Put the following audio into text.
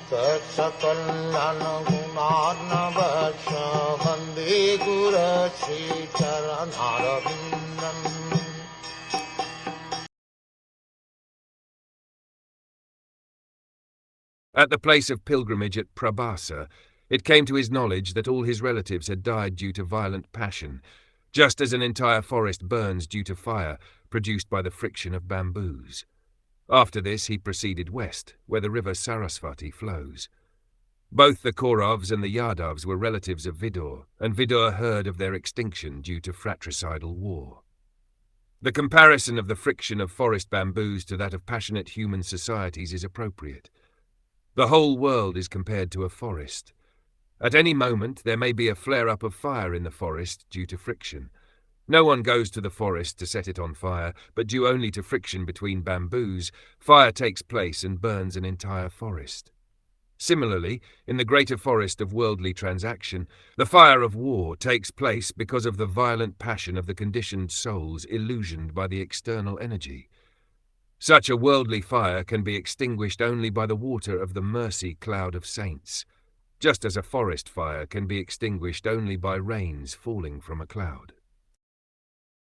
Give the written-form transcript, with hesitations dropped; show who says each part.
Speaker 1: Saksakallan gunarnavasya Vande Guru Sri Charanarabindam.
Speaker 2: At the place of pilgrimage at Prabhasa, it came to his knowledge that all his relatives had died due to violent passion, just as an entire forest burns due to fire produced by the friction of bamboos. After this he proceeded west, where the river Sarasvati flows. Both the Kauravas and the Yadavas were relatives of Vidhura, and Vidhura heard of their extinction due to fratricidal war. The comparison of the friction of forest bamboos to that of passionate human societies is appropriate. The whole world is compared to a forest. At any moment there may be a flare-up of fire in the forest due to friction. No one goes to the forest to set it on fire, but due only to friction between bamboos, fire takes place and burns an entire forest. Similarly, in the greater forest of worldly transaction, the fire of war takes place because of the violent passion of the conditioned souls illusioned by the external energy. Such a worldly fire can be extinguished only by the water of the mercy cloud of saints, just as a forest fire can be extinguished only by rains falling from a cloud.